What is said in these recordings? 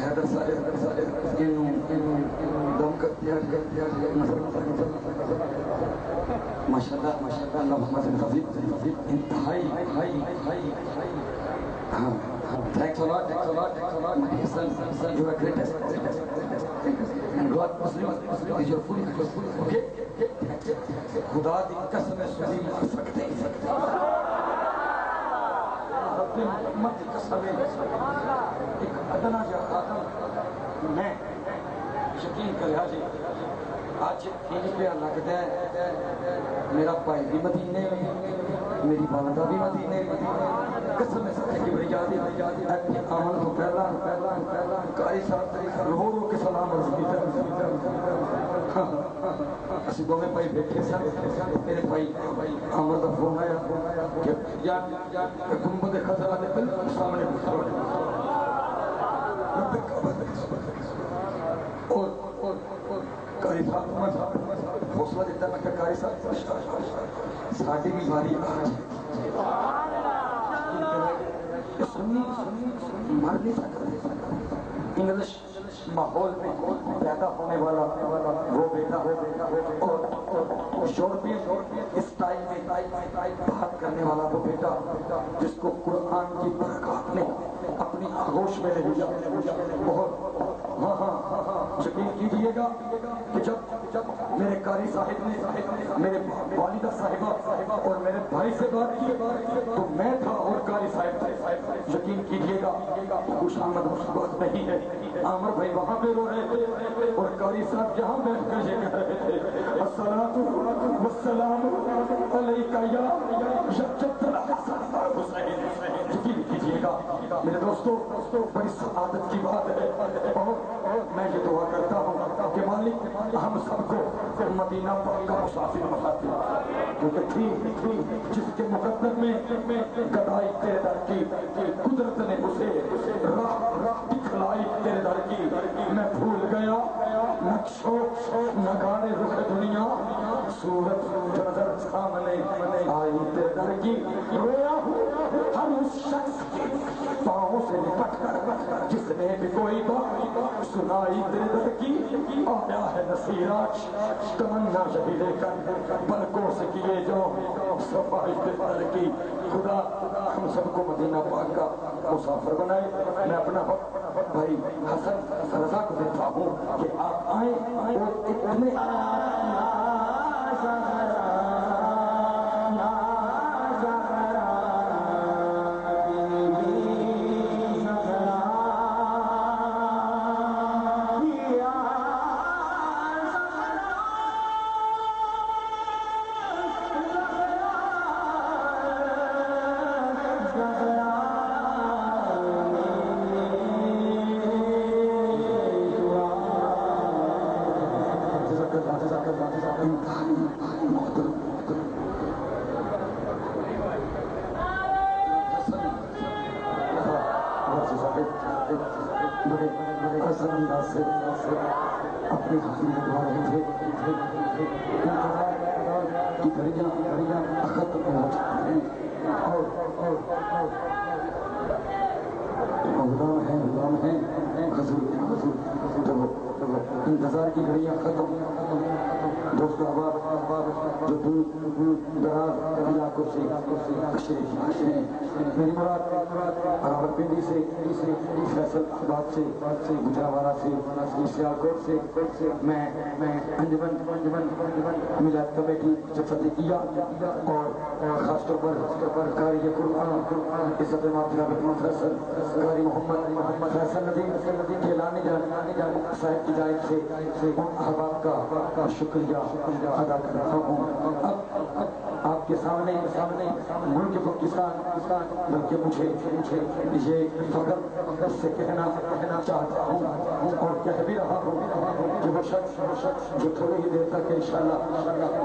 حیدر صاحب دم کر دیا ماشاءاللہ اللہ محمد حفیظ انتہائی thanks a lot my dear son you are greatest and God Muslim is your full okay خدا دی قسم سنی مار سکتے رب محمد کی قسم ایک ادنا جا آدم میں یقین کریا جی آج انج پہ لگتا ہے میرا بھائی بھی مدینے میری والدہ بھی مدینے قسم سے کہ بڑی یاد ہے آمن تو پہلا قاری صاحب رو رو کے سلام عرض کیتا اسی دو میں بھائی بیٹھے سن میرے بھائی عامر دا فون آیا کہ یار گنبد خضرا دے بالکل سامنے اور قاری صاحب حوصلہ دیتا میں کہ قاری صاحب ساڑھی بھی باری آج سنی مر نہیں سکتے انگلش ماحول میں پیدا ہونے والا وہ بیٹا اور یورپین اسٹائل میں بات کرنے والا وہ بیٹا جس کو قرآن کی برکات نے اپنی آغوش میں لے لیا بہت ہاں یقین کیجئے گا کہ جب میرے قاری صاحب نے میرے والدہ صاحبہ اور میرے بھائی سے بات کی تو میں تھا اور قاری صاحب یقین کیجئے گا خوش آمد بات نہیں ہے عامر بھائی وہاں پہ رو رہے تھے اور قاری صاحب جہاں بیٹھ کر یہ کہہ رہے تھے الصلاۃ والسلام علیکہ یا جد الحسن والحسین یقین کیجئے گا میرے دوستو بڑی سعادت کی بات ہے اور میں یہ دعا کرتا ہوں کہ مالک ہم سب کو مدینہ پاک کا مسافر بنا دے کیونکہ تھی جس کے مقدم میں گدائی تیرے در کی قدرت نے اسے راہ دکھلائی تیرے در کی میں بھول گیا نقشو نگارے رخ دنیا صورت نظر سامنے آئی تیرے در کی رویا ہوں ہر اس شخص کے پاؤں سے لپٹ کر جس نے بھی کوئی بات سنائی تیرے در کی آیا ہے نصیرات تمنا یہی لے کر پلکوں سے کیے جو صفائی تیرے در کی خدا ہم سب کو مدینہ پاک کا مسافر بنائے میں اپنا بھائی حسن رضا کو دیتا ہوں کہ آپ آئیں اور اتنے اپنی حاضری لگوا رہے تھے کہ گھڑیاں ختم ہو جاتی ہیں اور غلام ہیں حضور انتظار کی گھڑیاں ختم دوست احباب جو دور دراز علاقوں سے تشریف لاتے ہیں میری مراد راولپنڈی سے فیصل آباد سے گجرانوالہ سے سیالکوٹ سے میں انجمن میلاد کمیٹی سے فتح کیا اور خاص طور پر قاری قرآن عزت محمد فیصل قاری محمد فیصل ندیم کیلانی جان صاحب کی جانب سے ان احباب کا شکریہ ادا کر رہا ہوں اب آپ کے سامنے ملک پاکستان بلکہ مجھے یہ فخر اس سے کہنا چاہتا ہوں اور کہہ بھی رہا ہوں کہ وہ شخص جو تھوڑی ہی دیر تک انشاءاللہ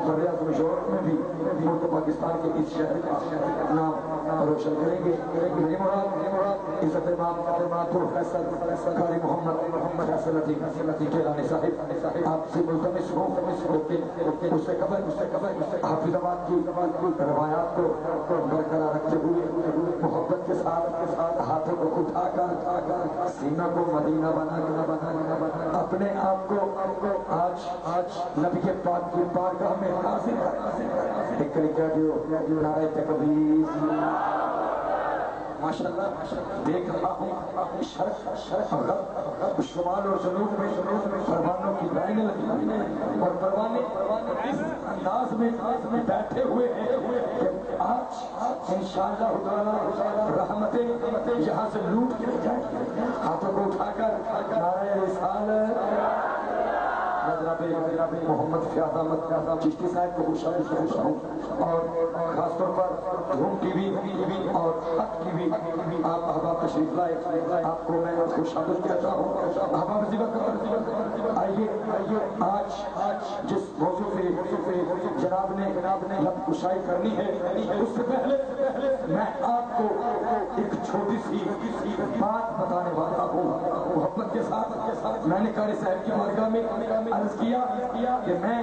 بر-اعظم یورپ میں بھی ملک پاکستان کے اس شہر کا نام روشن کریں گے میری مراد عزت امام پروفیسر قاری محمد فیصل ندیم کیلانی صاحب آپ سے ملتمس ہوں کہ اسے قبر حافظ آباد کی روایات کو برقرار رکھتے ہوئے محبت کے ساتھ ہاتھوں کو اٹھا کر سینہ کو مدینہ بنا اپنے آپ کو آج نبی پاک کی بارگاہ میں حاضر کر ایک طریقہ جو نعرہ تکبیر ماشاءاللہ دیکھ رہا ہوں شرق غرب شمال اور جنوب میں پروانوں کی لائنیں لگی اور پروانے اس انداز میں بیٹھے ہوئے ہیں کہ آج انشاءاللہ رحمتیں یہاں سے لوٹ کے جائیں ہاتھوں کو اٹھا کر نعرہ رسالت جناب محمد فیاض احمد چشتی صاحب کو گزارش ہوں اور خاص طور پر دھوم ٹی وی اور حق ٹی وی آپ احباب تشریف لائے آپ کو میں خوشامد کہتا ہوں احباب زیبا آئیے آج جس موضوع پہ جناب نے لب کشائی کرنی ہے اس سے پہلے میں آپ کو ایک چھوٹی سی بات بتانے والا ہوں محبت کے ساتھ میں نے قاری صاحب کی بارگاہ میں عرض کیا کہ میں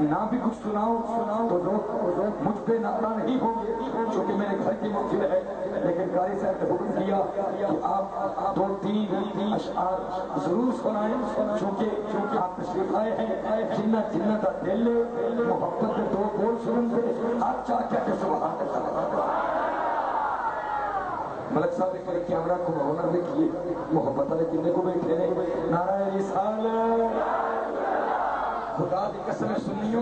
نہ بھی کچھ سناؤں تو لوگ مجھ پہ ناراض نہیں ہوں گے چونکہ میرے گھر کی محفل ہے لیکن قاری صاحب نے حکم کیا کہ آپ 2-3 اشعار ضرور سنائیں چونکہ آپ تشریف آئے ہیں جنہ کا دل محبت میں 2 بول سنیں گے آپ چاہ کیا کہ سبحان اللہ ملک صاحب نے کیمرہ کو آنر بھی کیے محبت والے کنے کو بیٹھے نے نعرہ رسالت خدا دی قسم سنیو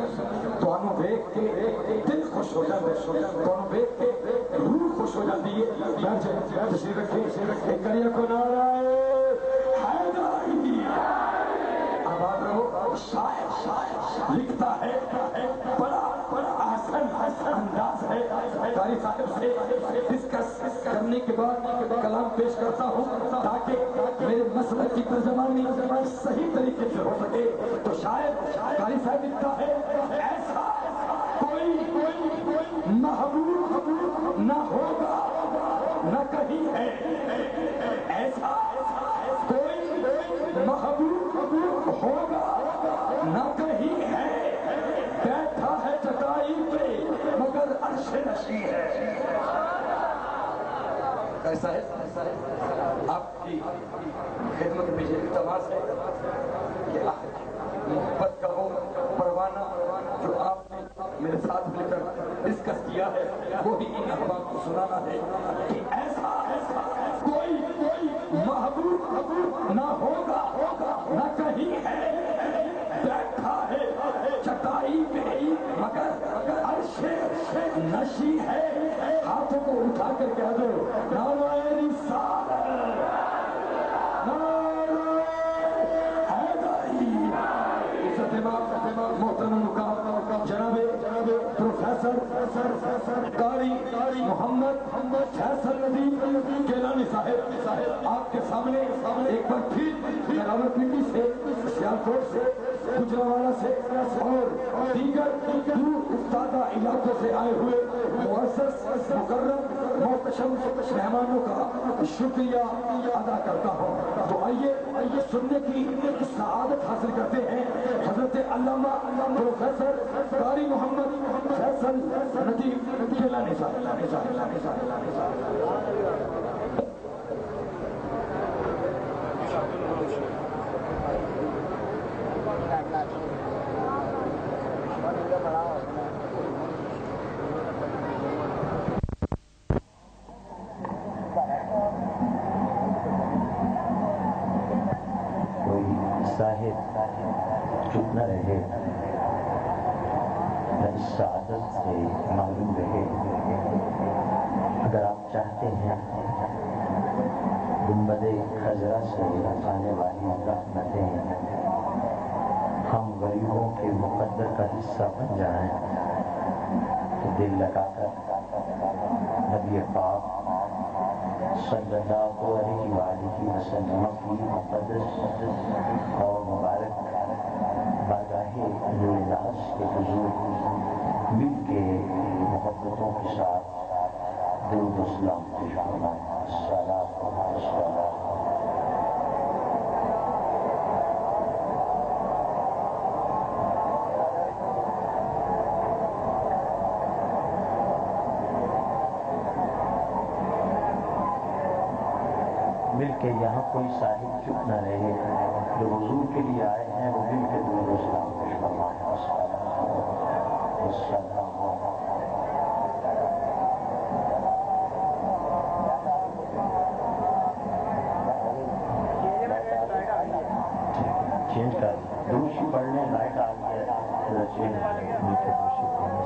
تانوں دیکھ کے دل خوش ہو جاتا ہے تانوں دیکھ کے روح خوش ہو جاتی ہے بیٹھ جائے تشریف رکھے کریا کو نعرہ حیدری آباد رہو شاعر لکھتا ہے بڑا احسن انداز ہے قاری صاحب سے ڈسکس کرنے کے بعد کلام پیش کرتا ہوں تاکہ میرے مسلک کی ترجمانی صحیح طریقے سے ہو سکے تو شاید قاری صاحب لکھتا ہے ایسا کوئی محبوب نہ ہوگا نہ کہیں ہے ایسا کوئی محبوب ہوگا نہ کہیں ہے بیٹھا ہے چٹائی پہ مگر عرش نشیں ہے ایسا ہے آپ کی خدمت میں یہ التماس ہے کہ محبت کا وہ پروانہ جو آپ نے میرے ساتھ مل کر ڈسکس کیا ہے وہی ان احباب کو سنانا ہے کہ ایسا کوئی محبوب نہ ہوگا نہ کہیں ہے بیٹھا ہے چٹائی پہ مگر عرش نشیں ہے ہاتھوں کو اٹھا کر کہہ دو نعرہ رسالت نعرہ حیدری عزت امام محترم مقام جناب پروفیسر قاری محمد فیصل ندیم گیلانی صاحب آپ کے سامنے ایک بار پھر راولپنڈی سے سیالکوٹ سے گجرانوالہ سے اور دیگر دور افتادہ علاقوں سے آئے ہوئے معزز مکرم محتشم مہمانوں کا شکریہ ادا کرتا ہوں تو آئیے سننے کی سعادت حاصل کرتے ہیں حضرت علامہ پروفیسر قاری محمد فیصل ندیم گیلانی صاحب صاحب چپ نہ رہے سعادت سے معلوم رہے اگر آپ چاہتے ہیں گنبد خضرا سے آنے والی رحمتیں ہم غریبوں کے مقدر کا حصہ بن جائیں تو دل لگا کر نبی پاک صلی اللہ علیہ وآلہ وسلم کی مقدس اور مبارک بارگاہ نور ناز کے حضور مل کے محبتوں کے ساتھ درود و سلام پیش فرمائیں الصلاۃ والسلام کوئی صاحب چپ نہ رہے، جو حضور کے لیے آئے ہیں وہ دل کے درود و سلام پیش فرمائیں۔ چینج کر دوشی پڑھنے لائٹ آ گیا ہے، چینج نیچے دوشی پڑھنے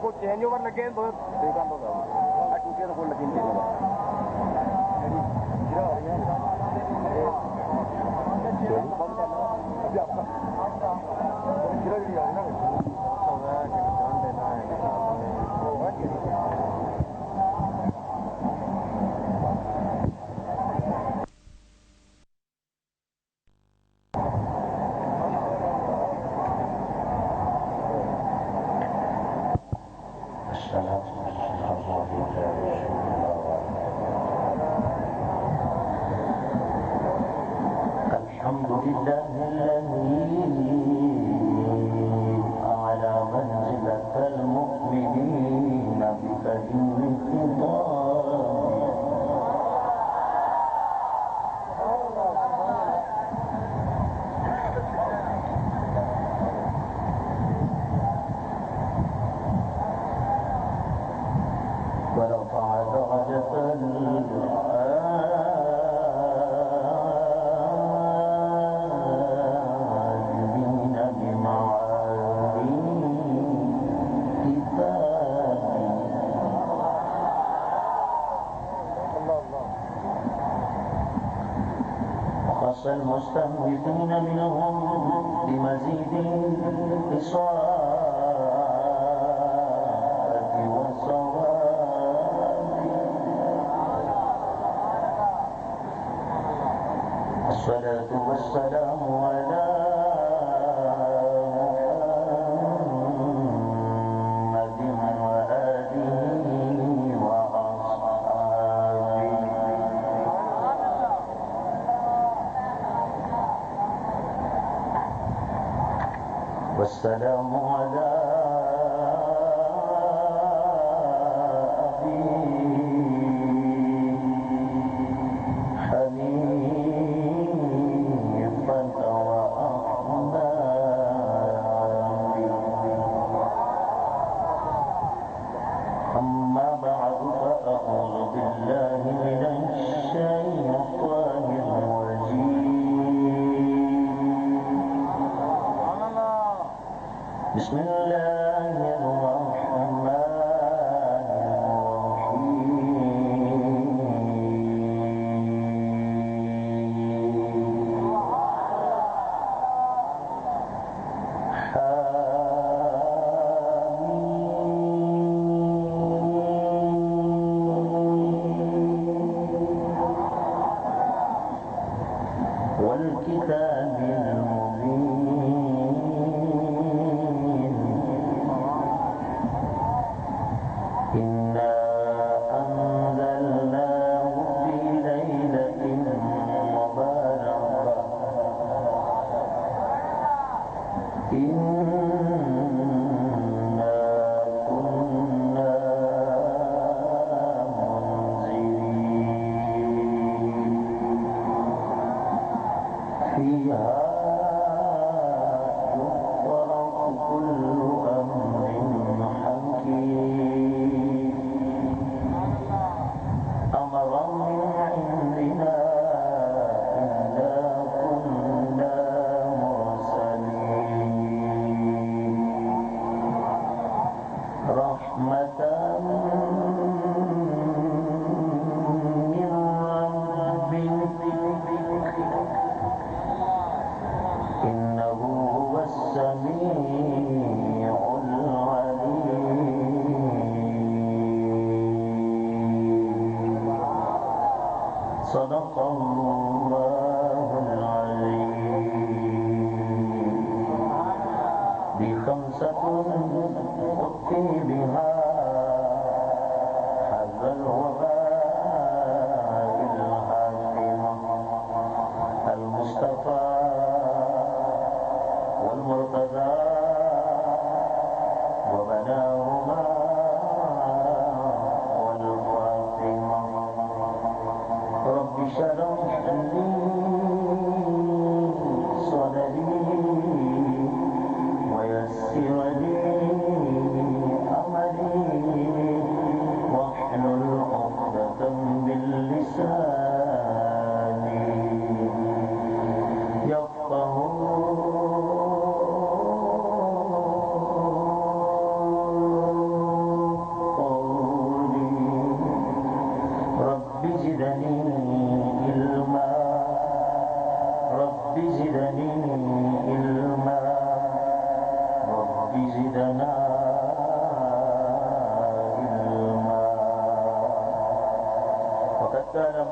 کوئی چینج اوور لگے تو دیکھا تو ٹوٹے تو کوئی لگی الحمد لله الذي أعلى منزلة المؤمنين بكريم الخطاب ورفع درجة المستنبطين منهم بمزيد الإصابة والصواب. الصلاة والسلام على محمد وآله والسلام على أبي حنيفة وأحمد. أما بعد فأعوذ بالله من الشيطان بسم الله الرحمن الرحيم والكتاب المبين إنا أنزلناه في ليلة مباركة إنا كنا منذرين فيها يفرق كل أمر حكيم أمرا من عندنا إنا كنا مرسلين رحمة من ربك إنه هو السميع العليم. صدق الله العظيم. بخمسة أتي بها حذ الوباء الحاكمة المصطفى والمرتضى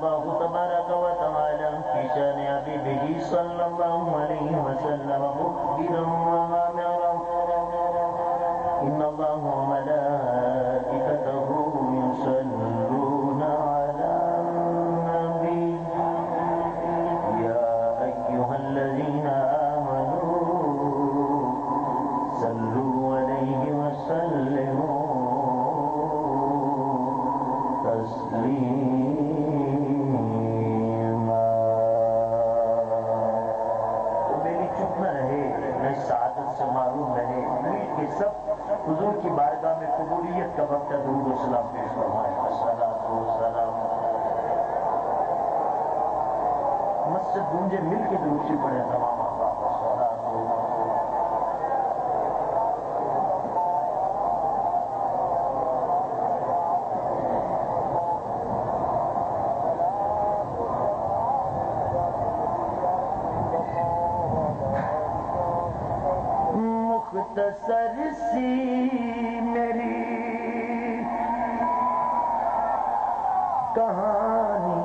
الله تبارك وتعالى في شأن حبيبه صلى الله عليه وسلم مخبرا وآمرا إن الله وملائكته يصلون على النبي يا أيها الذين آمنوا صلوا عليه وسلموا تسلیما. تو میری چپ نہ رہے، میں سعادت سے معروم رہے، ملک کے سب حضور کی بارگاہ میں قبولیت کا وقت درود و سلام پیش فرمائے. الصلاۃ والسلام. مسجد گونجے، مل کے درود سے پڑھے تمام احباب. الصلاۃ مختصر سی میری کہانی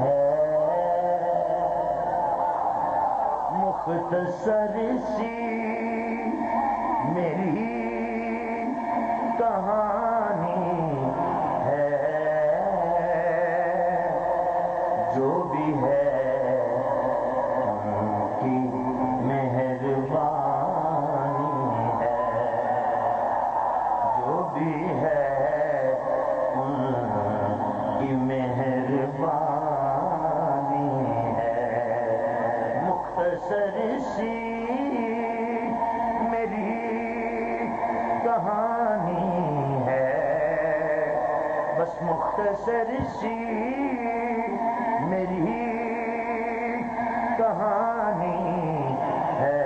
ہے، مختصر سی میری کہانی ہے، جو بھی ہے ان کی مہربانی ہے، جو بھی ہے ان کی مہربانی ہے. مختصر سی میری کہانی ہے، بس مختصر سی میری کہانی ہے،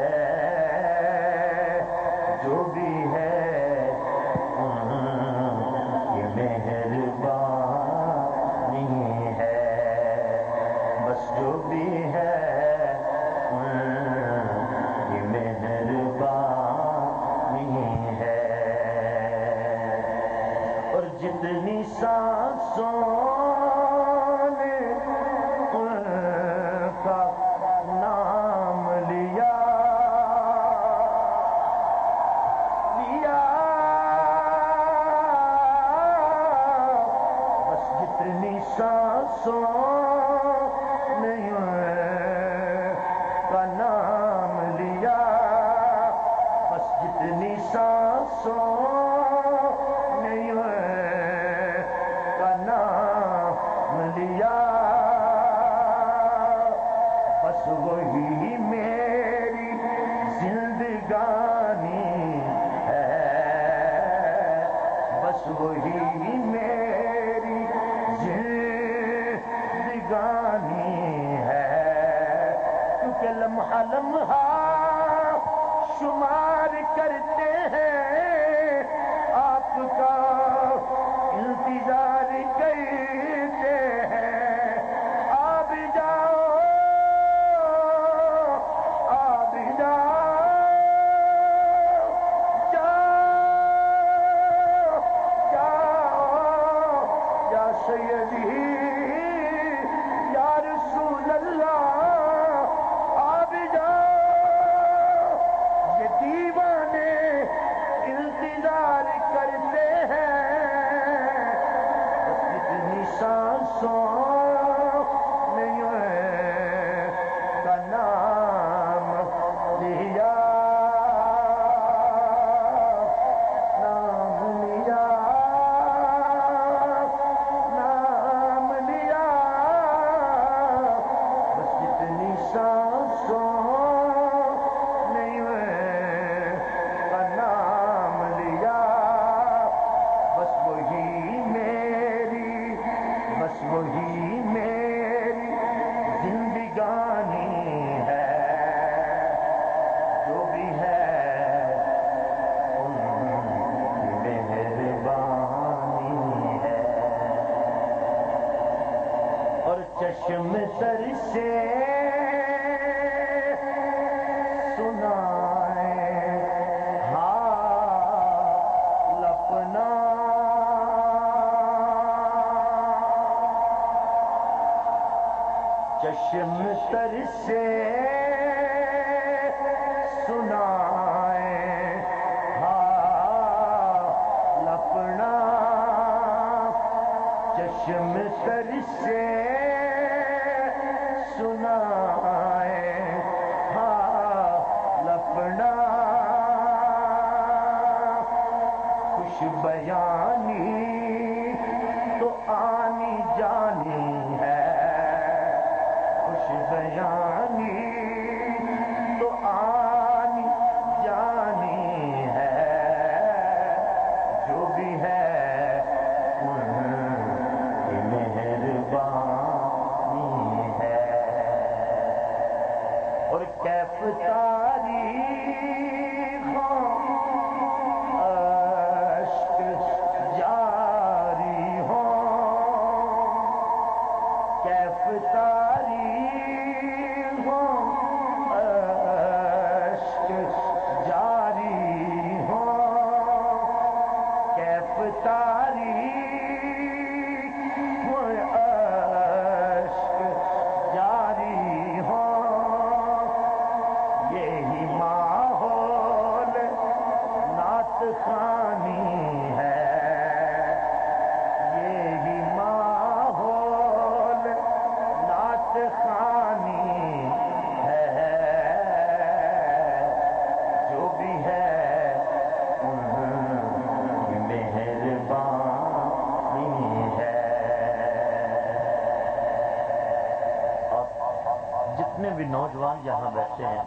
جو بھی ہے ان کی مہربانی ہے، بس جو بھی ہے ان کی مہربانی ہے. اور جتنی سانسوں نے ان کا نام لیا بس جتنی سانسوں نے ان کا نام لیا، بس جتنی سانسوں نے ان کا نام لیا، بس وہی میری زندگانی ہے، بس وہی میری زندگانی ہے. کیونکہ لمحہ لمحہ شمار کرتے ہیں آپ کا انتظار کرتے ہیں. آپ جاؤ آپ جاؤ جاؤ جاؤ یا سیدی یا رسول اللہ آپ جاؤ. یہ دیوانے انتظار کرتے ہیں، بس جتنی سانسوں نے کا نام لیا، نام لیا، نام لیا، بس جتنی سانسوں نے کا نام لیا، بس وہی میری، بس وہی میری زندگانی ہے، جو بھی ہے ان کی مہربانی ہے. اور چشم تر سے سنائے حال اپنا، چشم تر سے سنائیں حال اپنا، چشم تر سے سنائیں حال اپنا، خوش بیانی تو آنی جانی ہے، خوش بیانی تو آنی جانی ہے، جو بھی ہے ان کی مہربانی ہے، اور کیف تاریخوں اشک جاری ہوں، کیف تاریخوں اشک جاری ہوں، کیف تاریخوں اشک جاری ہوں، یہی ماحول نعت خوانی ہے، یہی ماحول نعت خوانی ہے، جو بھی ہے ان کی مہربانی ہے۔ اور جتنے بھی نوجوان یہاں بیٹھے ہیں،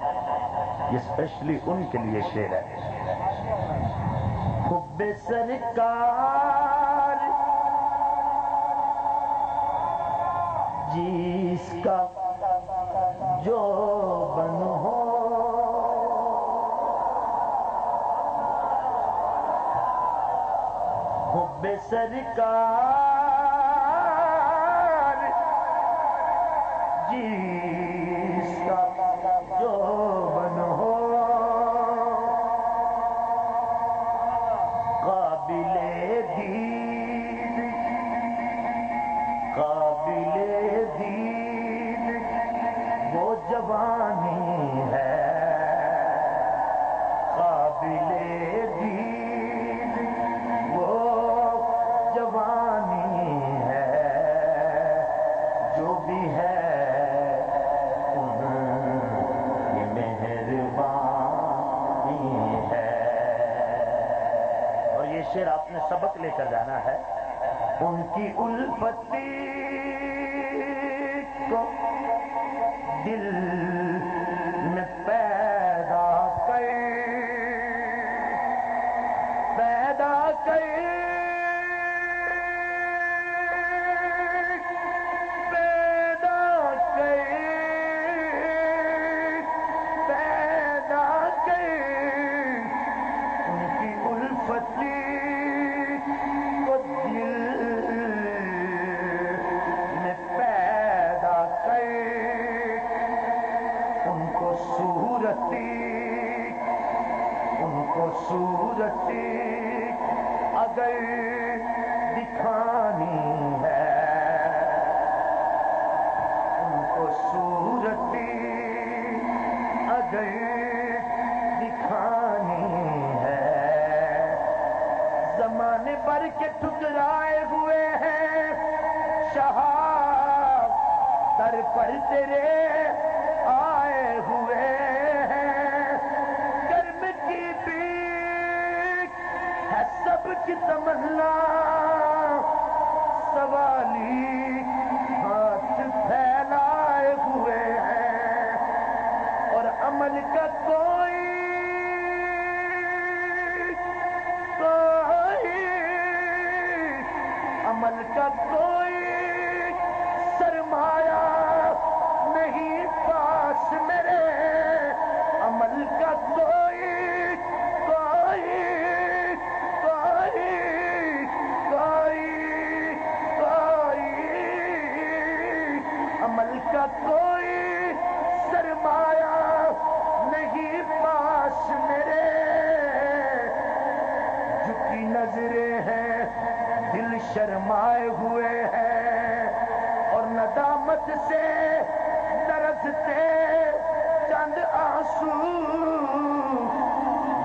یہ اسپیشلی ان کے لیے شعر ہے۔ حب سرکار جس کا جو بن ہو، حب سرکار جس کا جو بن ہو، قابل دید قابل دید وہ جوانی ہے، قابل دید وہ جوانی ہے، جو بھی ہے ان کی مہربانی ہے۔ اور یہ شعر آپ نے سبق لے کر جانا ہے، ان کی الفتی کو دل میں پیدا ان کی الفتی کو دل میں پیدا ان کو صورتی اگر دکھانی ہے، ان کو صورتی اگر دکھانی ہے، زمانے بھر کے ٹھکرائے ہوئے ہیں شہاب در پر تیرے آئے ہوئے ہیں، کرم کی بھیک ہے سب کی تمنا، سوالی ہاتھ پھیلائے ہوئے ہیں، اور عمل کا کوئی عمل کا کوئی سرمایہ نہیں پاس میرے، عمل کا کوئی عمل کا کوئی سرمایہ نہیں پاس میرے، جھکی نظریں ہیں دل شرمائے ہوئے ہیں، اور ندامت سے لرزتے چند آنسو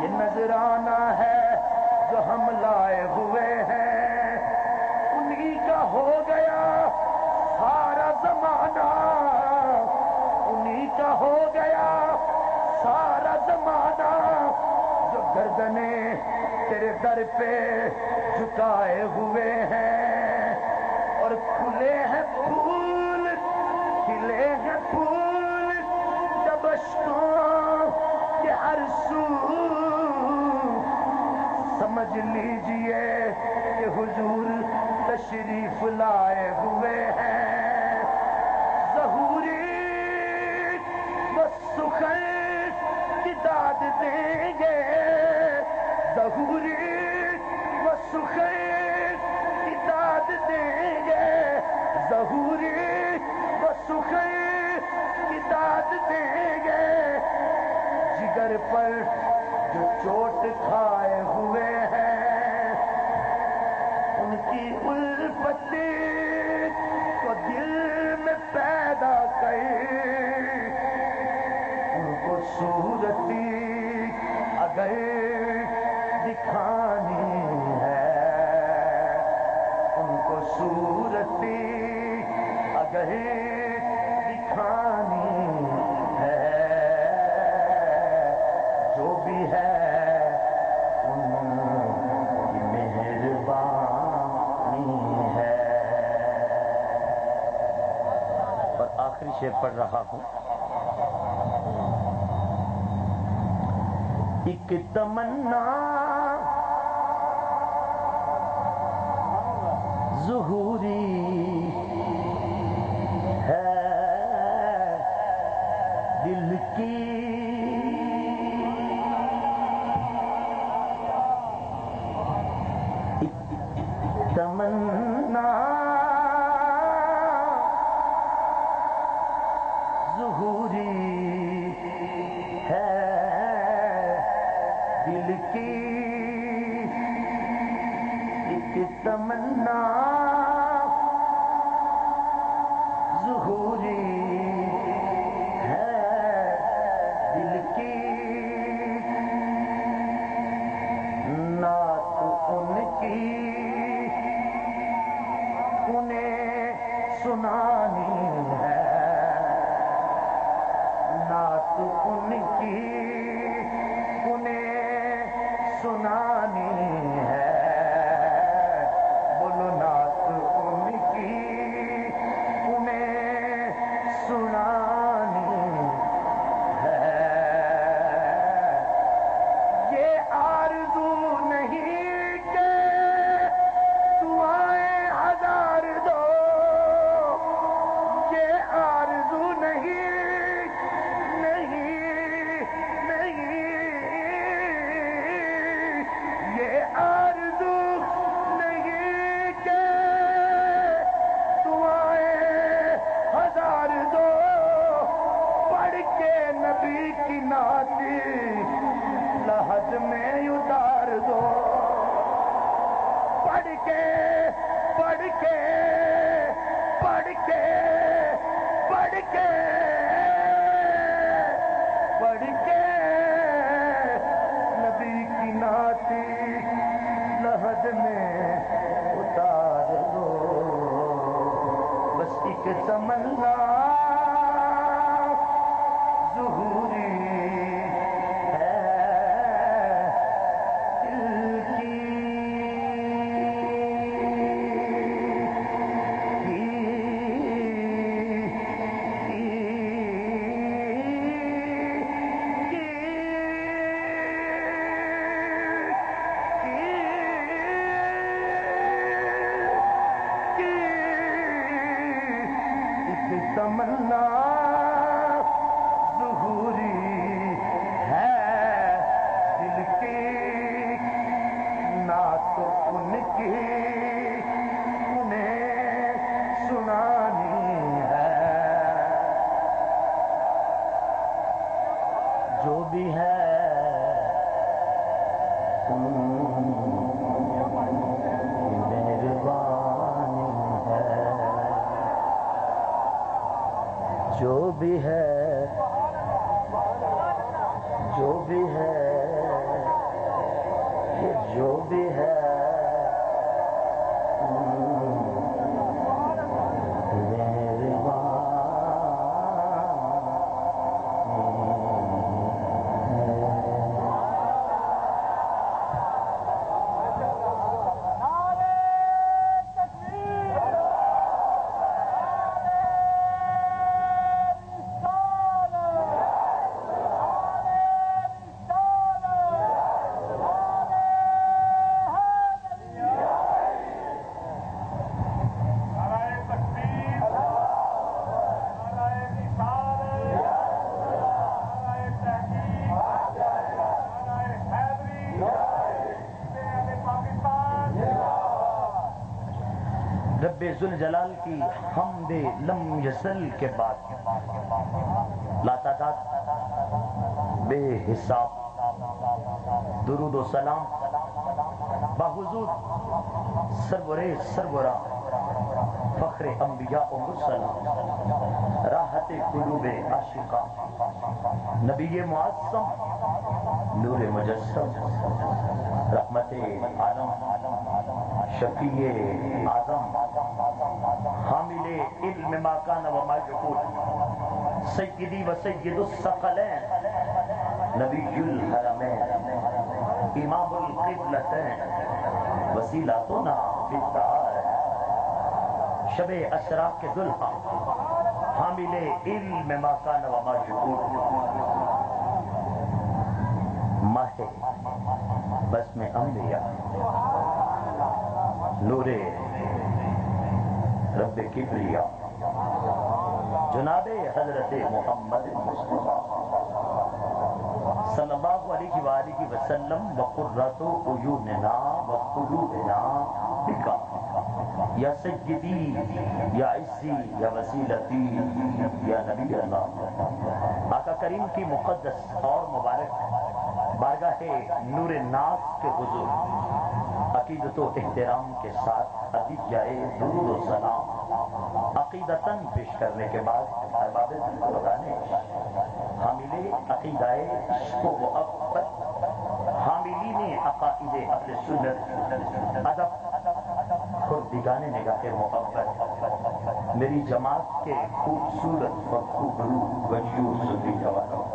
یہ نذرانہ ہے جو ہم لائے ہوئے ہیں، انہی کا ہو گیا سارا زمانہ، انہی کا ہو گیا سارا زمانہ، جو گردنیں تیرے در پہ جھکائے ہوئے ہیں، اور کھلے ہیں پھول کھلے ہیں پھول جب اشکوں کے ہر سو، سمجھ لیجئے کہ حضور تشریف لائے ہوئے ہیں، ظہوری وہ سخن کی داد دیں گے، ظہوری وہ سخن کی داد دیں گے، ظہوری وہ سخن کی داد دیں گے، جگر پر جو چوٹ کھائے ہوئے ہیں، ان کی الفت کو دل میں پیدا کر، ان کو صورتی اگر دکھانی ہے، ان کو صورتی اگر دکھانی ہے، جو بھی ہے ان کی مہربانی ہے۔ اور آخری شعر پڑھ رہا ہوں، ایک تمنا ظہوری ہے دل کی، ایک تمنا ظہوری ہے دل کی، ایک تمنا ظہوری ہے دل کی، نعت ان کی انہیں سنانی ہے، نعت ان کی انہیں سنانی ہے، بولو نعت ان کی انہیں سنانی ہے، یہ آرزو نہیں کہ دعائیں ہزار دو، یہ آرزو نہیں نہیں نہیں، یہ آرزو نہیں کہ دعائیں ہزار دو، پڑھ کے نبی کی نعت لحد میں اتار دو، پڑھ کے پڑھ کے پڑھ کے پڑھ کے پڑھ کے نبی کی نعت لحد میں اتار دو، بس ایک تمنا ظہوری ہے دل کی، تمنا ظہوری ہے دل کی، نعت ان کی انہیں سنانی ہے، جو بھی ہے ان کی مہربانی ہے، جو بھی ہے رب ذوالجلال کی حمد لم یزل کے بعد لاتعداد بے حساب درود و سلام بحضور سرور سرورا فخر انبیاء و مرسلہ راحت قلوب عاشقہ نبی معظم نور مجسم رحمت عالم شفیع اعظم حامل علم ما کان و ما یکون سیدی و سید الثقلین نبی الحرمین امام القبلتین وسیلتنا فی الدار شب اسرا کے دلہا حامل علم ما کان و ما یکون ماہ بسم انبیاء نور رب کبریا جناب حضرت محمد مصطفیٰ صلی اللہ علیہ وآلہ وسلم وقرۃ عیوننا وقلوبنا بک یا سیدی یا عزی یا وسیلتی یا نبی اللہ آقا کریم کی مقدس اور مبارک بارگاہ نور ناز کے حضور عقیدت و احترام کے ساتھ عدیجہ درود و سلام عقیدتاً پیش کرنے کے بعد احباب بزرگان حامل عقیدہ عشق و محبت حاملین عقائد اہل سنت ادب خردگان نگاہ محبت میری جماعت کے خوبصورت اور خوبرو غیور سنی جوانوں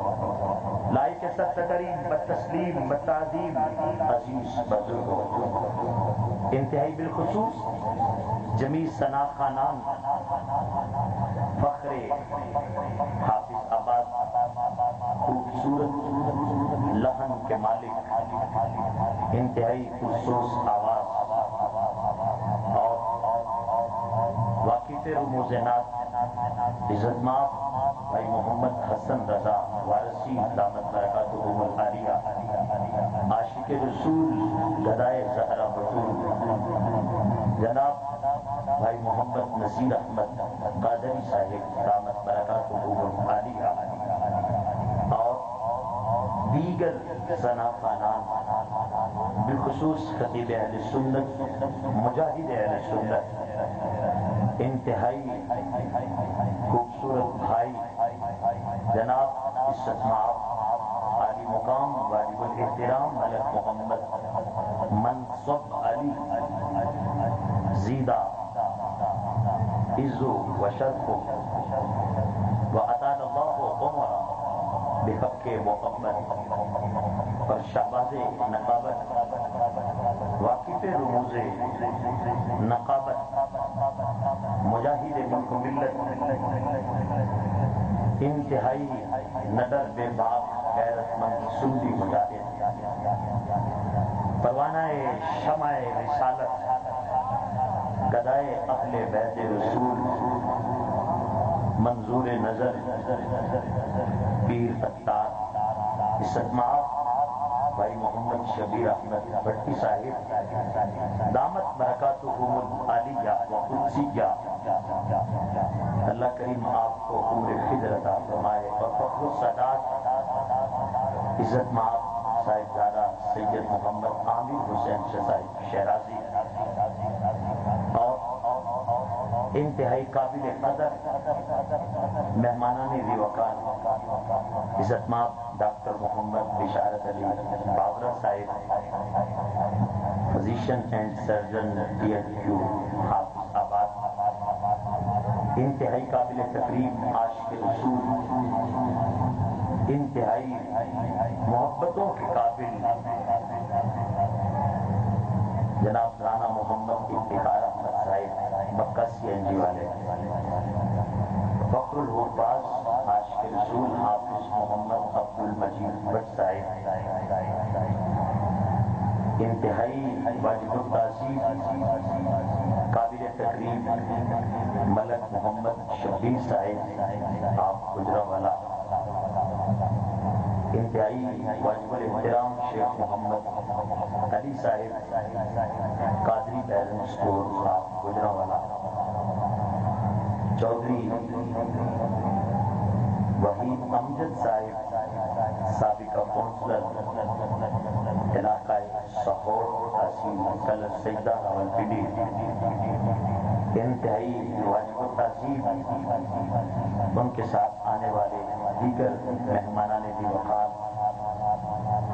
لائق سب تکریم بتسلیم بتعظیم عزیز بزرگوں انتہائی بالخصوص جمیع ثنا خانان فخر حافظ آباد خوبصورت لحن کے مالک انتہائی پرسوس آواز اور واقف رموز نات عزت مآب بھائی محمد حسن رضا وارثی دامت برکاتہم العالیہ عاشق رسول گدائے زہرا بطول جناب بھائی محمد نذیر احمد قادری صاحب دامت برکاتہم العالیہ اور دیگر ثنا خانان بالخصوص خطیب اہل سنت مجاہد اہل سنت انتہائی خوبصورت بھائی جناب عزت مآب عالی مقام واجب الاحترام ملک محمد منصب علی زیدہ عز و شرف و اطال اللہ عمر بحق محمد اور شہباز نقابت واقف رموز نقابت مجاہد ملک ملت انتہائی نڈر بے باک غیرت مند سنی مجاہد پروانہ شمع رسالت گدائے اہل بیت رسول منظور نظر پیر اتار عزت مآب بھائی محمد شبیر احمد بھٹی صاحب دامت برکاتہم العالیہ و قدسیہ اللہ کریم آپ کو عمر خضر عطا فرمائے اور فخر السادات عزت مآب صاحبزادہ سید محمد عامر حسین صاحب شیرازی اور انتہائی قابل قدر مہمانان ذی وقار عزت مآب ڈاکٹر محمد بشارت علی بابرہ صاحب فزیشین اینڈ سرجن DHQ حافظ آباد انتہائی قابل تقریب عاشق رسول انتہائی محبتوں کے قابل جناب رانا محمد افتخار احمد صاحب مکہ CNG والے فخر الحفاظ عاشق رسول حافظ محمد عبد المجید بٹ صاحب انتہائی واجب التعظیم قابل تقریب ملک محمد شبیر صاحب آپ گجرانوالہ انتہائی واجب الاحترام شیخ محمد علی صاحب قادری بیرن اسٹور آپ گجرانوالہ چودھری وحید امجد صاحب سابقہ کونسلر علاقۂ سہور تحصیل کلر سیدہ راولپنڈی، انتہائی واجب التعظیم ان کے ساتھ آنے والے دیگر مہمانان دی وقار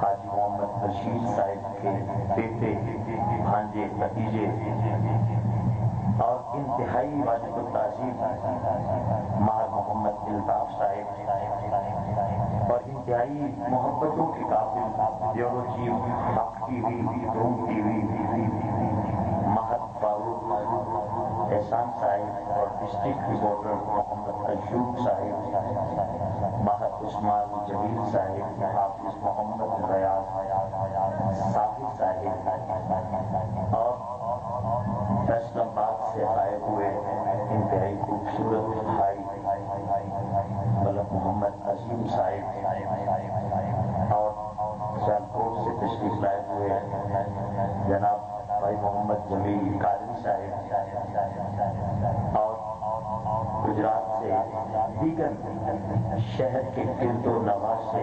حاجی محمد رشید صاحب کے بیٹے بھانجے بھتیجے اور انتہائی واجب التعظیم ماہر محمد الطاف صاحب اور انتہائی محبتوں کے قابل بیورو چیف حق ٹی وی روم ٹی وی ماہر فاروق احسان صاحب اور ڈسٹرکٹ رپورٹر محمد ایوب صاحب، ماہر عثمان جمیل صاحب، حافظ محمد ریاض صاحب صاحب اور فیصل آباد سے آئے ہوئے انتہائی خوبصورت بھائی ملک محمد عظیم صاحب اور سیالکوٹ سے تشریف لائے ہوئے جناب بھائی محمد جمیل قادری صاحب اور گجرات سے دیگر شہر کے گرد و نواح سے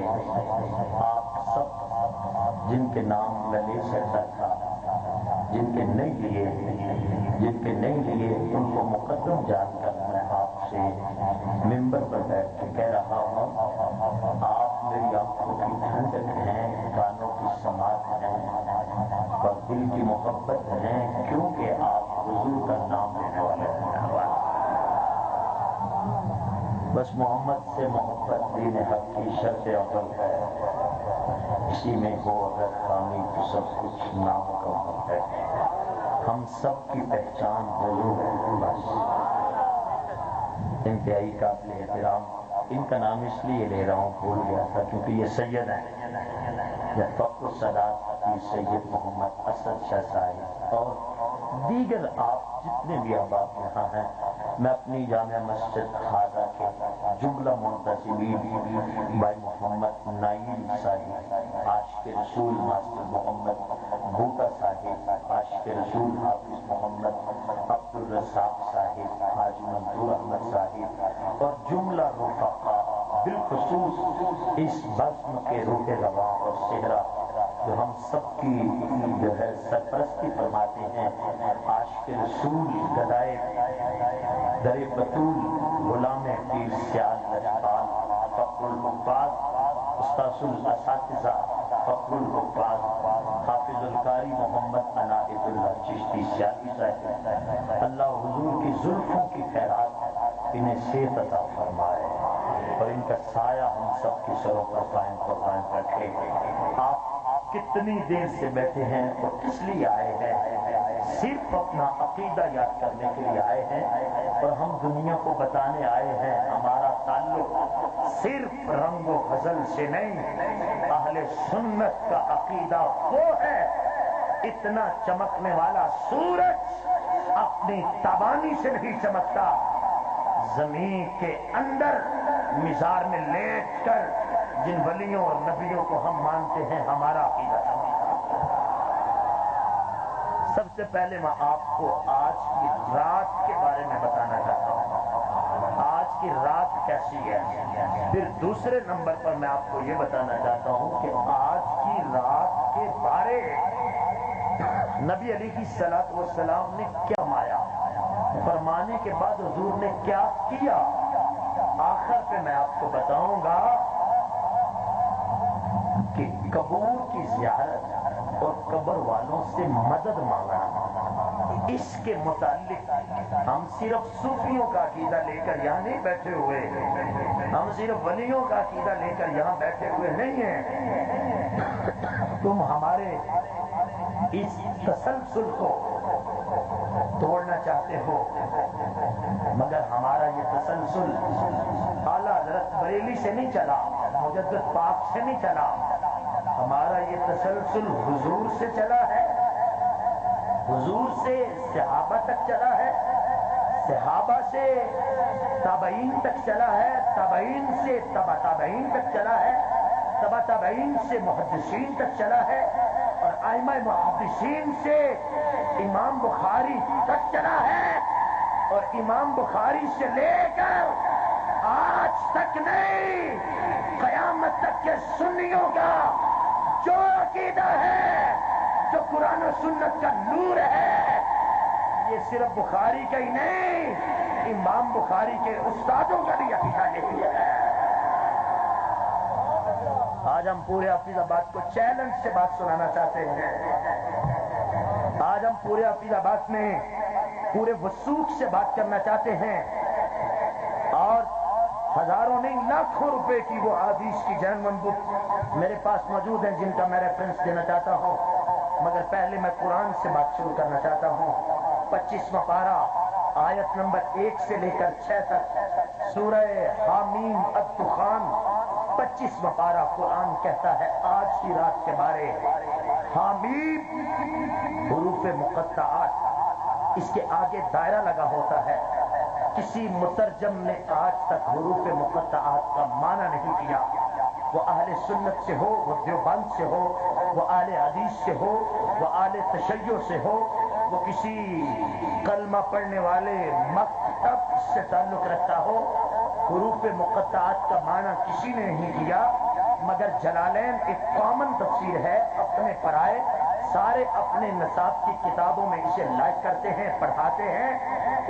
آپ سب جن کے نام میں لے سکتا تھا، جن کے نہیں لیے ان کو مقدم جان کر میں آپ سے ممبر پر بیٹھ کے کہہ رہا ہوں، آپ میری آنکھوں کی ٹھنڈک ہیں، کانوں کی سماعت ہیں اور دل کی محبت ہیں، کیونکہ آپ حضور کا نام لینے والے ہیں۔ بس محمد سے محبت دین حق کی شرط اول ہے، اسی میں ہو اگر خامی تو سب کچھ نامکمل ہے، ہم سب کی پہچان حضور ہے بس۔ انتہائی قابل احترام، ان کا نام اس لیے لے رہا ہوں، بھول گیا تھا کیونکہ یہ سید ہیں، فخر السادات کی سید محمد اسد شاہ صاحب اور دیگر آپ جتنے بھی احباب یہاں ہیں، میں اپنی جامع مسجد خاضہ کے جملہ منتظمین بھائی محمد نائل صاحب، عاشق رسول ماسٹر محمد بوٹا صاحب، عاشق رسول حافظ محمد عبد الرزاق صاحب، حاجی منظور احمد صاحب اور جملہ رفقا، بالخصوص اس بزم کے روح رواں اور صحرا جو ہم سب کی جو ہے سرپرستی فرماتے ہیں، عاشق رسول گدائے در بطول غلام پیر سیال لجپال، فخر الحفاظ استاذ الاساتذہ، فخر الحفاظ حافظ القاری محمد عنایت اللہ چشتی سیاسی صاحب، اللہ حضور کی زلفوں کی خیرات انہیں صحت عطا فرمائے اور ان کا سایہ ہم سب کی سروں پر قائم رکھے۔ آپ کتنی دیر سے بیٹھے ہیں اور کس لیے آئے ہیں؟ صرف اپنا عقیدہ یاد کرنے کے لیے آئے ہیں اور ہم دنیا کو بتانے آئے ہیں ہمارا تعلق صرف رنگ و غزل سے نہیں، اہل سنت کا عقیدہ وہ ہے، اتنا چمکنے والا سورج اپنی تابانی سے نہیں چمکتا، زمین کے اندر مزار میں لیٹ کر جن ولیوں اور نبیوں کو ہم مانتے ہیں ہمارا عقیدہ۔ سب سے پہلے میں آپ کو آج کی رات کے بارے میں بتانا چاہتا ہوں، آج کی رات کیسی ہے۔ پھر دوسرے نمبر پر میں آپ کو یہ بتانا چاہتا ہوں کہ آج کی رات کے بارے نبی علیہ الصلوۃ والسلام نے کیا مایا، فرمانے کے بعد حضور نے کیا کیا، آخر پہ میں آپ کو بتاؤں گا کہ قبور کی زیارت اور قبر والوں سے مدد مانگنا، اس کے متعلق ہم صرف صوفیوں کا عقیدہ لے کر یہاں نہیں بیٹھے ہوئے، ہم صرف ولیوں کا عقیدہ لے کر یہاں بیٹھے ہوئے نہیں ہیں۔ تم ہمارے اس تسلسل کو توڑنا چاہتے ہو، مگر ہمارا یہ تسلسل اعلیٰ حضرت بریلی سے نہیں چلا، مجدد پاک سے نہیں چلا، ہمارا یہ تسلسل حضور سے چلا ہے، حضور سے صحابہ تک چلا ہے، صحابہ سے تابعین تک چلا ہے، تابعین سے تبع تابعین تک چلا ہے، تبع تابعین سے محدثین تک چلا ہے اور ائمہ محدثین سے امام بخاری تک چلا ہے۔ اور امام بخاری سے لے کر آج تک نہیں، قیامت تک کے سنیوں کا جو عقیدہ ہے، جو قرآن و سنت کا نور ہے، یہ صرف بخاری کا ہی نہیں، امام بخاری کے استادوں کا بھی عقیدہ یہی ہے۔ آج ہم پورے حفیظ آباد کو چیلنج سے بات سنانا چاہتے ہیں۔ آج ہم پورے حفیظ آباد میں پورے وثوق سے بات کرنا چاہتے ہیں، اور ہزاروں نہیں لاکھوں روپے کی وہ احادیث کی جینون بک میرے پاس موجود ہیں جن کا میں ریفرنس دینا چاہتا ہوں، مگر پہلے میں قرآن سے بات شروع کرنا چاہتا ہوں۔ 25واں پارہ آیت نمبر 1 سے لے کر 6 تک، سورہ حامیم الدخان، 25واں پارہ قرآن کہتا ہے آج کی رات کے بارے، حامیم حروف مقطعات، اس کے آگے دائرہ لگا ہوتا ہے۔ کسی مترجم نے آج تک حروف مقطعات کا معنی نہیں کیا، وہ اہل سنت سے ہو، وہ دیوبند سے ہو، وہ اہل حدیث سے ہو، وہ اہل تشیع سے ہو، وہ کسی کلمہ پڑھنے والے مکتب سے تعلق رکھتا ہو، حروف مقطعات کا معنی کسی نے نہیں کیا، مگر جلالین ایک کامن تفسیر ہے، اپنے پڑھائے سارے اپنے نصاب کی کتابوں میں اسے لائق کرتے ہیں، پڑھاتے ہیں۔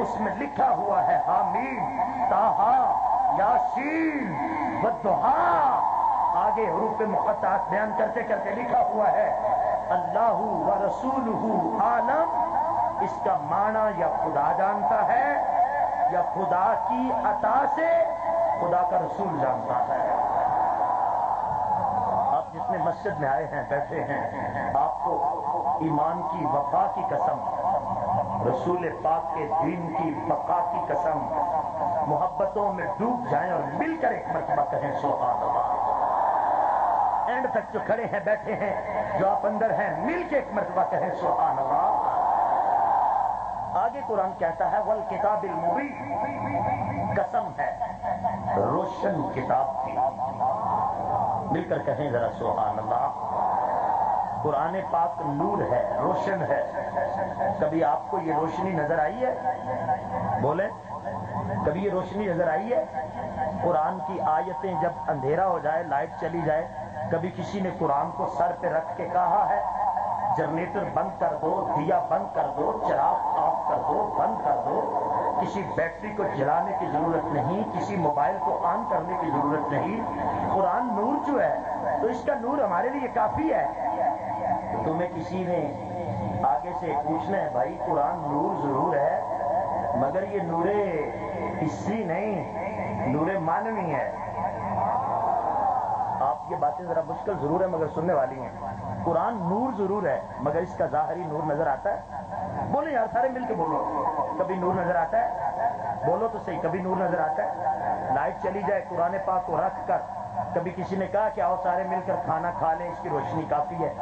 اس میں لکھا ہوا ہے حامیم طٰہٰ یاسین والضحیٰ، آگے حروف مقطعات بیان کرتے کرتے لکھا ہوا ہے اللہ ورسولہ عالم، اس کا معنی یا خدا جانتا ہے یا خدا کی عطا سے خدا کا رسول جانتا ہے۔ آپ جتنے مسجد میں آئے ہیں، بیٹھے ہیں، آپ کو ایمان کی وفا کی قسم، رسول پاک کے دین کی بقا کی قسم، محبتوں میں ڈوب جائیں اور مل کر ایک مرتبہ کہیں سبحان اللہ۔ اینڈ تک جو کھڑے ہیں، بیٹھے ہیں، جو آپ اندر ہیں، مل کے ایک مرتبہ کہیں سبحان اللہ۔ آگے قرآن کہتا ہے والکتاب المبین، قسم ہے روشن کتاب کی، مل کر کہیں ذرا سبحان اللہ۔ قرآن پاک نور ہے، روشن ہے۔ کبھی آپ کو یہ روشنی نظر آئی ہے؟ بولیں، کبھی یہ روشنی نظر آئی ہے؟ قرآن کی آیتیں جب اندھیرا ہو جائے، لائٹ چلی جائے، کبھی کسی نے قرآن کو سر پہ رکھ کے کہا ہے جنریٹر بند کر دو، دیا بند کر دو، چراغ آف کر دو، بند کر دو؟ کسی بیٹری کو جلانے کی ضرورت نہیں، کسی موبائل کو آن کرنے کی ضرورت نہیں۔ قرآن نور جو ہے تو اس کا نور ہمارے لیے کافی ہے۔ تمہیں کسی نے آگے سے پوچھنا ہے بھائی قرآن نور ضرور ہے مگر یہ نور حسی نہیں، نور معنوی ہے۔ آپ یہ باتیں ذرا مشکل ضرور ہے مگر سننے والی ہیں۔ قرآن نور ضرور ہے مگر اس کا ظاہری نور نظر آتا ہے؟ بولو یار، سارے مل کے بولو، کبھی نور نظر آتا ہے؟ بولو تو صحیح، کبھی نور نظر آتا ہے؟ لائٹ چلی جائے، قرآن پاک کو رکھ کر کبھی کسی نے کہا کہ آؤ سارے مل کر کھانا کھا لیں، اس کی روشنی کافی ہے؟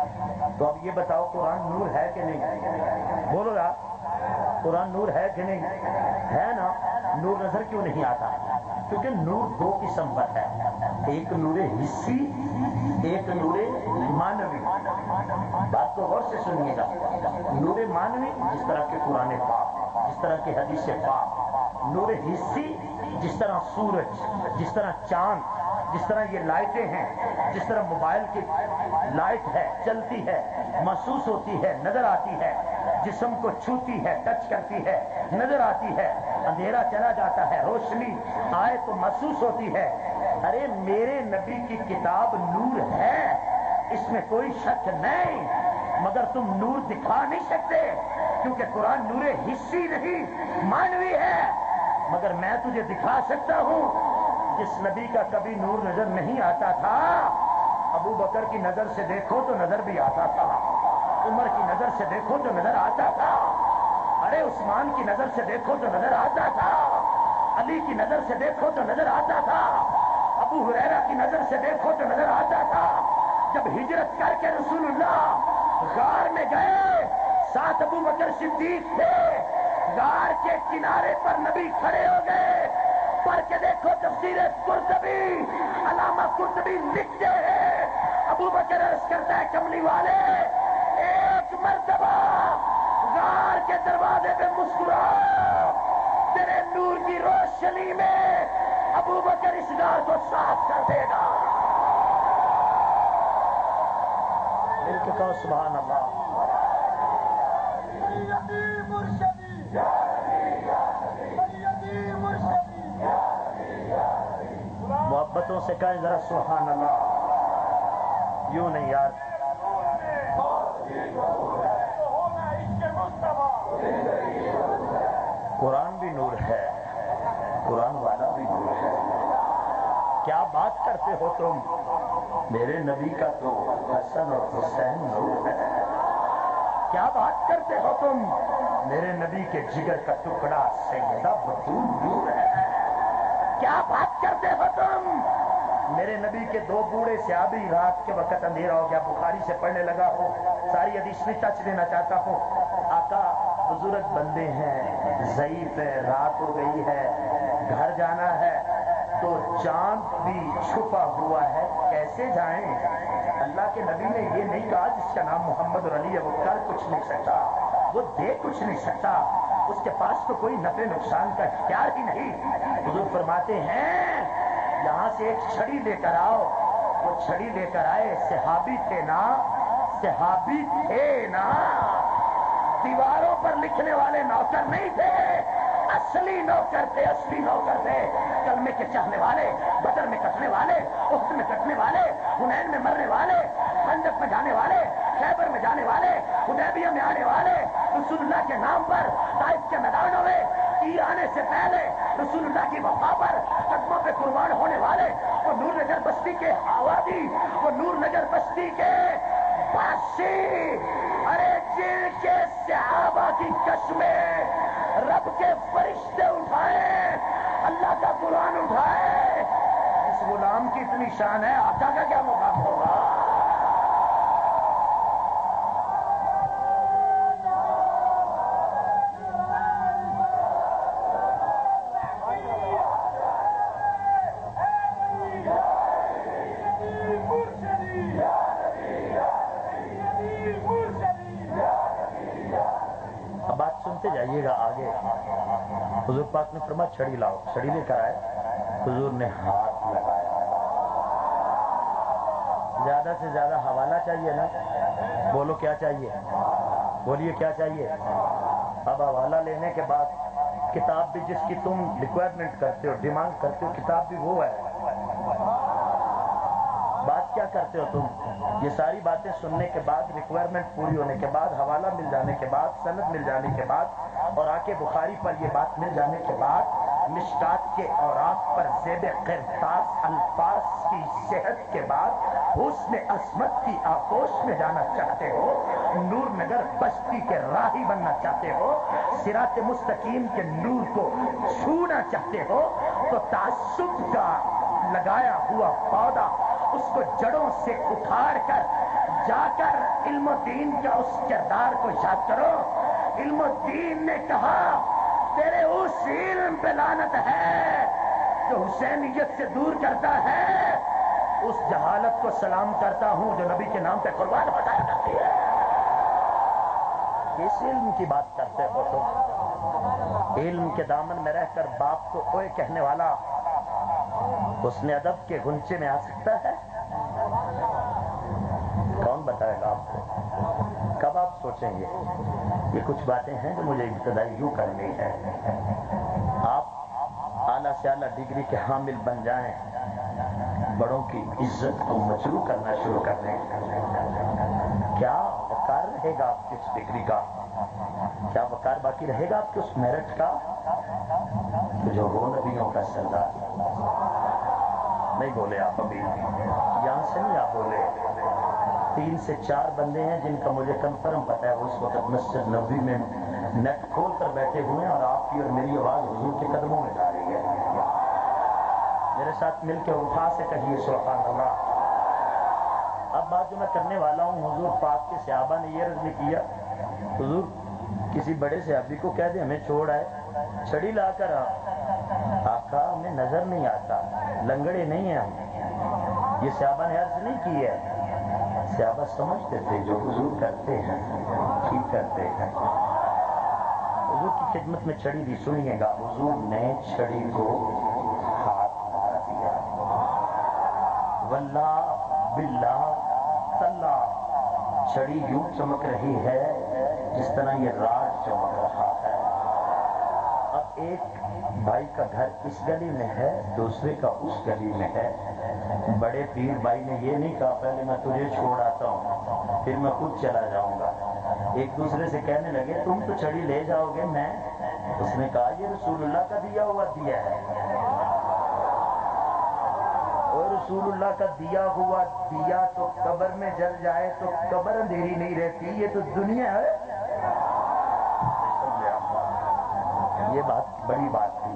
تو اب یہ بتاؤ قرآن نور ہے کہ نہیں؟ بولو یار، قرآن نور ہے کہ نہیں؟ ہے نا؟ نور نظر کیوں نہیں آتا؟ کیونکہ نور دو قسم پر ہے، ایک نور حسی، ایک نور معنوی۔ بات کو غور سے سنیے گا۔ نور معنوی جس طرح کے قرآن پاک، جس طرح کے حدیث پاک، نور حسی جس طرح سورج، جس طرح چاند، جس طرح یہ لائٹیں ہیں، جس طرح موبائل کی لائٹ ہے، چلتی ہے، محسوس ہوتی ہے، نظر آتی ہے، جسم کو چھوتی ہے، ٹچ کرتی ہے، نظر آتی ہے، اندھیرا چلا جاتا ہے، روشنی آئے تو محسوس ہوتی ہے۔ ارے میرے نبی کی کتاب نور ہے، اس میں کوئی شک نہیں، مگر تم نور دکھا نہیں سکتے کیونکہ قرآن نور حسی نہیں، معنوی ہے۔ مگر میں تجھے دکھا سکتا ہوں جس نبی کا کبھی نور نظر نہیں آتا تھا، ابو بکر کی نظر سے دیکھو تو نظر بھی آتا تھا، عمر کی نظر سے دیکھو تو نظر آتا تھا، ارے عثمان کی نظر سے دیکھو تو نظر آتا تھا، علی کی نظر سے دیکھو تو نظر آتا تھا، ابو ہریرہ کی نظر سے دیکھو تو نظر آتا تھا۔ جب ہجرت کر کے رسول اللہ غار میں گئے، ساتھ ابو بکر صدیق تھے، غار کے کنارے پر نبی کھڑے ہو گئے، پڑھ کے دیکھو تفسیر قرطبی، علامہ قرطبی لکھتے ہیں ابو بکر عرض کرتا ہے کملی والے ایک مرتبہ غار کے دروازے پہ مسکراؤ، تیرے نور کی روشنی میں ابو بکر اس غار کو صاف کر دے گا. مل کے کہو سبحان اللہ. محبتوں سے کہیں ذرا سبحان اللہ. یوں نہیں یار. قرآن بھی نور ہے, قرآن والا بھی نور ہے. کیا بات کرتے ہو تم؟ میرے نبی کا تو حسن اور حسین نور ہے. کیا بات کرتے ہو تم؟ میرے نبی کے جگر کا ٹکڑا سیدہ بطول نور ہے. کیا بات کرتے ہو تم؟ میرے نبی کے دو بوڑھے صحابی, رات کے وقت اندھیرا ہو گیا, بخاری سے پڑھنے لگا ہو, ساری حدیث میں ٹچ دینا چاہتا ہوں. آقا بزرگ بندے ہیں, ضعیف ہے, رات ہو گئی ہے, گھر جانا ہے, تو چاند بھی چھپا ہوا ہے, کیسے جائیں؟ اللہ کے نبی نے یہ نہیں کہا جس کا نام محمد اور علی ہے وہ کر کچھ نہیں سکتا, وہ دے کچھ نہیں سکتا, اس کے پاس تو کوئی نفع نقصان کا اختیار ہی نہیں. حضور فرماتے ہیں یہاں سے ایک چھڑی لے کر آؤ. وہ چھڑی لے کر آئے. صحابی تھے نا, صحابی تھے نا, دیواروں پر لکھنے والے نوکر نہیں تھے, اصلی نوکر تھے, اصلی نوکر تھے. کلمے کے چاہنے والے, بدر میں کٹنے والے, احد میں کٹنے والے, حنین میں مرنے والے, خندق میں جانے والے, خیبر میں جانے والے, حدیبیہ میں آنے والے, رسول اللہ کے نام پر طائف کے میدانوں میں تیر آنے سے پہلے رسول اللہ کی وفا پر قدموں پہ قربان ہونے والے, وہ نور نگر بستی کے آوادی, وہ نور نگر بستی کے باسی, ارے جن کے صحابہ کی قسمیں رب کے فرشتے اٹھائے, اللہ کا قرآن اٹھائے. اس غلام کی اتنی شان ہے, آقا کا کیا مقام ہوگا؟ جائیے گا آگے. حضور پاک نے فرمایا چھڑی لاؤ. چھڑی لے کر آئے. حضور نے ہاتھ لگایا. زیادہ سے زیادہ حوالہ چاہیے نا, بولو کیا چاہیے, بولیے کیا چاہیے. اب حوالہ لینے کے بعد کتاب بھی جس کی تم ریکوائرمنٹ کرتے ہو, ڈیمانڈ کرتے ہو, کتاب بھی وہ ہے. بات کیا کرتے ہو تم؟ یہ ساری باتیں سننے کے بعد, ریکوائرمنٹ پوری ہونے کے بعد, حوالہ مل جانے کے بعد, سند مل جانے کے بعد, اور آکے بخاری پر یہ بات مل جانے کے بعد, مشکات کے اوراق پر زیب قرطاس الفاظ کی صحت کے بعد حسن عصمت کی آغوش میں جانا چاہتے ہو, نور نگر بستی کے راہی بننا چاہتے ہو, صراط مستقیم کے نور کو چھونا چاہتے ہو, تو تعصب کا لگایا ہوا پودا اس کو جڑوں سے اکھاڑ کر جا کر علم و دین کا اس کردار کو یاد کرو. علم و دین نے کہا تیرے اس علم پہ لعنت ہے جو حسینیت سے دور کرتا ہے, اس جہالت کو سلام کرتا ہوں جو نبی کے نام پہ قربان ہو جایا کرتی ہے. کس علم کی بات کرتے ہو تم؟ علم کے دامن میں رہ کر باپ کو اوئے کہنے والا حسن ادب کے گنچے میں آ سکتا ہے؟ کون بتائے گا آپ کو؟ کب آپ سوچیں گے؟ یہ کچھ باتیں ہیں جو مجھے ابتدائی یوں کرنی ہے. آپ اعلیٰ سے اعلیٰ ڈگری کے حامل بن جائیں, بڑوں کی عزت کو مجروح کرنا شروع کر دیں. کیا وقار رہے گا آپ کی اس ڈگری کا؟ کیا وقار باقی رہے گا آپ کے اس میرٹ کا جو وہ نبیوں کا سردار؟ نہیں بولے آپ ابھی, یہاں سے نہیں آپ بولے. 3 سے 4 بندے ہیں جن کا مجھے کنفرم پتا ہے وہ اس وقت مسجد نبوی میں نیٹ کھول کر بیٹھے ہوئے ہیں, اور آپ کی اور میری آواز حضور کے قدموں میں جا رہی ہے. میرے ساتھ مل کے اٹھا سے کہیے سبحان اللہ. اب بات جو میں کرنے والا ہوں, حضور پاک کے صحابہ نے یہ عرض نہیں کیا حضور کسی بڑے صحابی کو کہہ دیں ہمیں چھوڑ آئے, چھڑی لا کر آقا ہمیں نظر نہیں آتا, لنگڑے نہیں ہیں ہم. یہ صحابہ نے عرض نہیں کی ہے. صحابہ سمجھتے تھے جو حضور کرتے ہیں ٹھیک کرتے ہیں. حضور کی خدمت میں چھڑی دی. سنیے گا, حضور نے چھڑی کو ہاتھ لگا دیا. واللہ باللہ تاللہ چھڑی یوں چمک رہی ہے جس طرح یہ رات چمک رہا ہے. اب ایک بھائی کا گھر اس گلی میں ہے, دوسرے کا اس گلی میں ہے. بڑے پیر بھائی نے یہ نہیں کہا پہلے میں تجھے چھوڑ آتا ہوں پھر میں خود چلا جاؤں گا. ایک دوسرے سے کہنے لگے تم تو چھڑی لے جاؤ گے, میں. اس نے کہا یہ رسول اللہ کا دیا ہوا دیا ہے, اور رسول اللہ کا دیا ہوا دیا تو قبر میں جل جائے تو قبر اندھیری نہیں رہتی, یہ تو دنیا ہے. یہ بات بڑی بات تھی.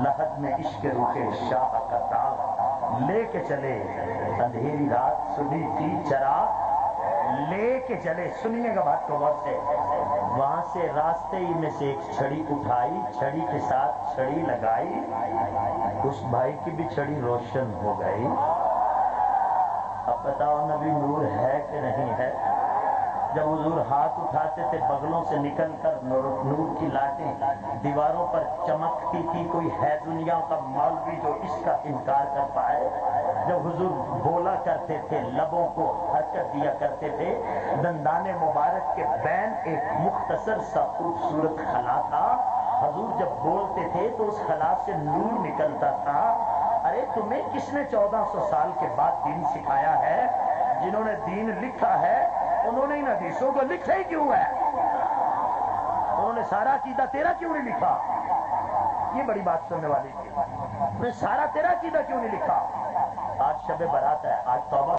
لحد میں عشق روح شاہ کا تاغ لے کے چلے, اندھیری رات سنی تھی چراغ لے کے چلے. سنیے گا بات کو غور سے. وہاں سے راستے ہی میں سے ایک چھڑی اٹھائی, چھڑی کے ساتھ چھڑی لگائی, اس بھائی کی بھی چھڑی روشن ہو گئی. اب بتاؤ نبی نور ہے کہ نہیں ہے؟ جب حضور ہاتھ اٹھاتے تھے بغلوں سے نکل کر نور کی لاٹیں دیواروں پر چمکتی تھی. کوئی ہے دنیا کا مولوی جو اس کا انکار کر پائے؟ جب حضور بولا کرتے تھے لبوں کو حرکت دیا کرتے تھے, دندان مبارک کے بین ایک مختصر سا خوبصورت خلا تھا. حضور جب بولتے تھے تو اس خلا سے نور نکلتا تھا. ارے تمہیں کس نے 1400 سال کے بعد دین سکھایا ہے؟ جنہوں نے دین لکھا ہے انہوں نے ان حدیثوں کو لکھا ہی کیوں ہے؟ انہوں نے سارا عقیدہ تیرا کیوں نہیں لکھا؟ یہ بڑی بات سننے والی تھی. انہوں نے سارا تیرا عقیدہ کیوں نہیں لکھا؟ آج شب برات ہے, آج توبہ